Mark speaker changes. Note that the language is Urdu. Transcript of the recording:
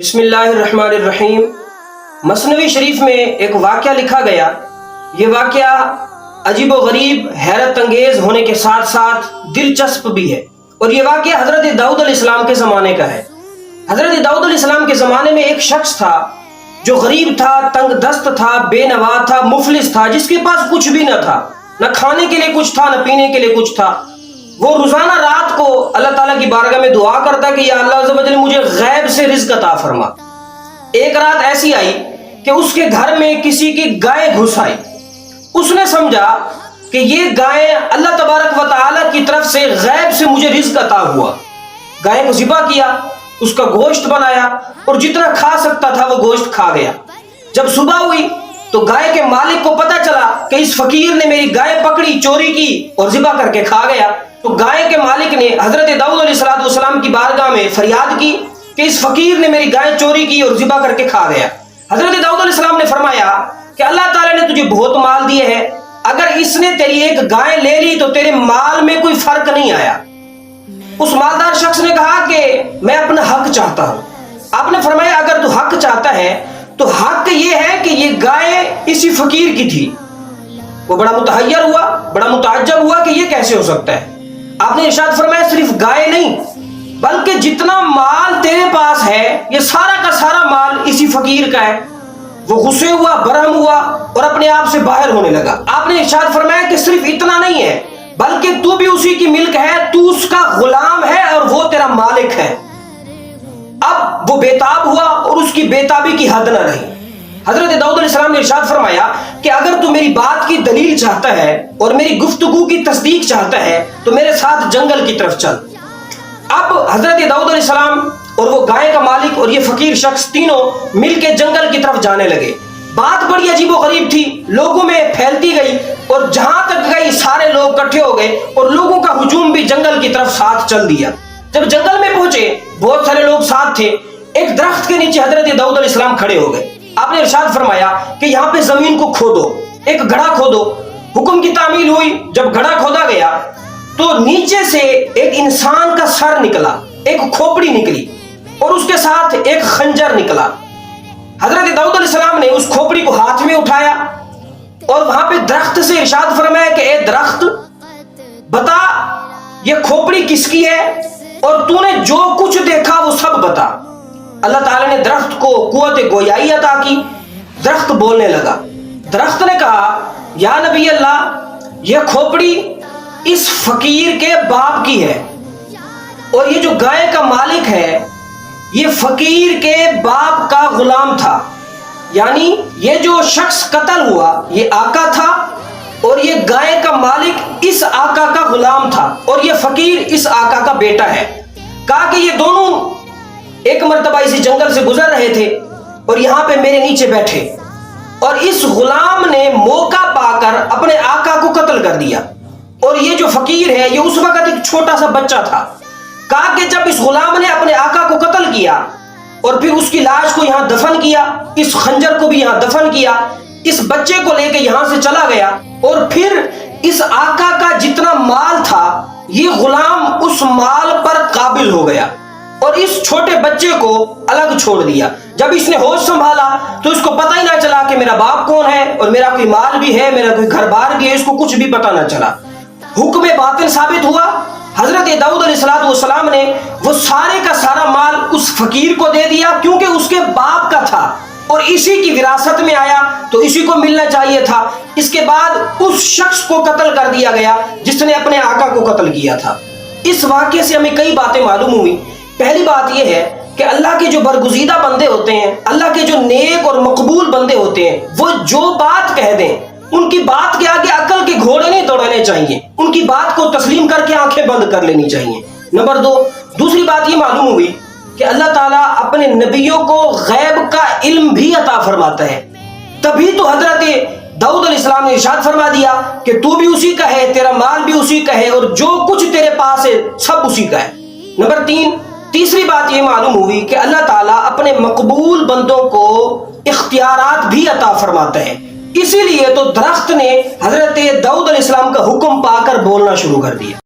Speaker 1: بسم اللہ الرحمن الرحیم۔ مثنوی شریف میں ایک واقعہ لکھا گیا۔ یہ واقعہ عجیب و غریب، حیرت انگیز ہونے کے ساتھ ساتھ دلچسپ بھی ہے، اور یہ واقعہ حضرت داؤد علیہ السلام کے زمانے کا ہے۔ حضرت داؤد علیہ السلام کے زمانے میں ایک شخص تھا جو غریب تھا، تنگ دست تھا، بے نوا تھا، مفلس تھا، جس کے پاس کچھ بھی نہ تھا، نہ کھانے کے لیے کچھ تھا، نہ پینے کے لیے کچھ تھا۔ وہ روزانہ رات کو اللہ تعالیٰ کی بارگاہ میں دعا کرتا کہ یا اللہ عز و جل مجھے غیب سے رزق عطا فرما۔ ایک رات ایسی آئی کہ اس کے گھر میں کسی کی گائے گھس آئی۔ اس نے سمجھا کہ یہ گائے اللہ تبارک و تعالیٰ کی طرف سے غیب سے مجھے رزق عطا ہوا۔ گائے کو ذبح کیا، اس کا گوشت بنایا، اور جتنا کھا سکتا تھا وہ گوشت کھا گیا۔ جب صبح ہوئی تو گائے کے مالک کو پتہ چلا کہ اس فقیر نے میری گائے پکڑی، چوری کی اور ذبح کر کے کھا گیا۔ تو گائے کے مالک نے حضرت داؤد علیہ السلام کی بارگاہ میں فریاد کی کہ اس فقیر نے میری گائے چوری کی اور ذبح کر کے کھا گیا۔ حضرت داؤد علیہ السلام نے فرمایا کہ اللہ تعالیٰ نے تجھے بہت مال دیے ہیں، اگر اس نے تیری ایک گائے لے لی تو تیرے مال میں کوئی فرق نہیں آیا۔ اس مالدار شخص نے کہا کہ میں اپنا حق چاہتا ہوں۔ آپ نے فرمایا اگر تو حق چاہتا ہے تو حق یہ ہے کہ یہ گائے اسی فقیر کی تھی۔ وہ بڑا متحیر ہوا، بڑا متعجب ہوا کہ یہ کیسے ہو سکتا ہے۔ آپ نے ارشاد فرمایا صرف گائے نہیں بلکہ جتنا مال تیرے پاس ہے یہ سارا کا سارا مال اسی فقیر کا ہے۔ وہ غصے ہوا، برہم ہوا اور اپنے آپ سے باہر ہونے لگا۔ آپ نے ارشاد فرمایا کہ صرف اتنا نہیں ہے بلکہ تو بھی اسی کی ملک ہے، تو اس کا غلام ہے اور وہ تیرا مالک ہے۔ اب وہ بےتاب ہوا اور اس کی بےتابی کی حد نہ رہی۔ حضرت داؤد علیہ السلام نے ارشاد فرمایا کہ اگر تو میری بات کی دلیل چاہتا ہے اور میری گفتگو کی تصدیق چاہتا ہے تو میرے ساتھ جنگل کی طرف چل۔ اب حضرت داؤد علیہ السلام اور وہ گائے کا مالک اور یہ فقیر شخص تینوں مل کے جنگل کی طرف جانے لگے۔ بات بڑی عجیب و غریب تھی، لوگوں میں پھیلتی گئی اور جہاں تک گئی سارے لوگ اکٹھے ہو گئے اور لوگوں کا ہجوم بھی جنگل کی طرف ساتھ چل دیا۔ جب جنگل میں پہنچے بہت سارے لوگ ساتھ تھے۔ ایک درخت کے نیچے حضرت داؤد علیہ السلام کھڑے ہو گئے۔ آپ نے ارشاد فرمایا کہ یہاں پہ زمین کو کھودو، ایک گڑھا کھودو۔ حکم کی تعمیل ہوئی۔ جب گڑھا کھودا گیا تو نیچے سے ایک انسان کا سر نکلا، ایک کھوپڑی نکلی اور اس کے ساتھ ایک خنجر نکلا۔ حضرت داؤد علیہ السلام نے اس کھوپڑی کو ہاتھ میں اٹھایا اور وہاں پہ درخت سے ارشاد فرمایا کہ اے درخت بتا یہ کھوپڑی کس کی ہے اور تو نے جو کچھ دیکھا وہ سب بتا۔ اللہ تعالیٰ نے درخت کو قوت گویائی عطا کی۔ درخت بولنے لگا۔ درخت نے کہا یا نبی اللہ یہ کھوپڑی اس فقیر کے باپ کی ہے اور یہ جو گائے کا مالک ہے یہ فقیر کے باپ کا غلام تھا، یعنی یہ جو شخص قتل ہوا یہ آقا تھا اور یہ گائے کا مالک اس آقا کا غلام تھا اور یہ فقیر اس آقا کا بیٹا ہے۔ کہا کہ یہ دونوں ایک مرتبہ اسی جنگل سے گزر رہے تھے اور یہاں پہ میرے نیچے بیٹھے اور اس غلام نے موقع پا کر اپنے آقا کو قتل کر دیا، اور یہ جو فقیر ہے یہ اس وقت ایک چھوٹا سا بچہ تھا۔ کہا کہ جب اس غلام نے اپنے آقا کو قتل کیا اور پھر اس کی لاش کو یہاں دفن کیا، اس خنجر کو بھی یہاں دفن کیا، اس بچے کو لے کے یہاں سے چلا گیا اور پھر اس آقا کا جتنا مال تھا یہ غلام اس مال پر قابض ہو گیا اور اس چھوٹے بچے کو الگ چھوڑ دیا۔ جب اس نے ہوش سنبھالا تو اس کو پتہ ہی نہ چلا کہ میرا باپ کون ہے اور میرا کوئی مال بھی ہے، میرا کوئی گھر بار بھی ہے، اس کو کچھ بھی پتہ نہ چلا۔ حکم باطل ثابت ہوا۔ حضرت داؤد علیہ السلام نے وہ سارے کا سارا مال اس فقیر کو دے دیا کیونکہ اس کے باپ کا تھا اور اسی کی وراثت میں آیا تو اسی کو ملنا چاہیے تھا۔ اس کے بعد اس شخص کو قتل کر دیا گیا جس نے اپنے آقا کو قتل کیا تھا۔ اس واقعے سے ہمیں کئی باتیں معلوم ہوئی۔ پہلی بات یہ ہے کہ اللہ کے جو برگزیدہ بندے ہوتے ہیں، اللہ کے جو نیک اور مقبول بندے ہوتے ہیں، وہ جو بات کہہ دیں ان کی بات کے آگے عقل کے گھوڑے نہیں دوڑانے چاہیے، ان کی بات کو تسلیم کر کے آنکھیں بند کر لینی چاہیے۔ نمبر دو، دوسری بات یہ معلوم ہوئی کہ اللہ تعالیٰ اپنے نبیوں کو غیب کا علم بھی عطا فرماتا ہے۔ تبھی تو حضرت داؤد علیہ السلام نے ارشاد فرما دیا کہ تو بھی اسی کا ہے، تیرا مال بھی اسی کا ہے اور جو کچھ تیرے پاس ہے سب اسی کا ہے۔ نمبر تیسری بات یہ معلوم ہوئی کہ اللہ تعالیٰ اپنے مقبول بندوں کو اختیارات بھی عطا فرماتا ہے۔ اسی لیے تو درخت نے حضرت داؤد علیہ السلام کا حکم پا کر بولنا شروع کر دیا۔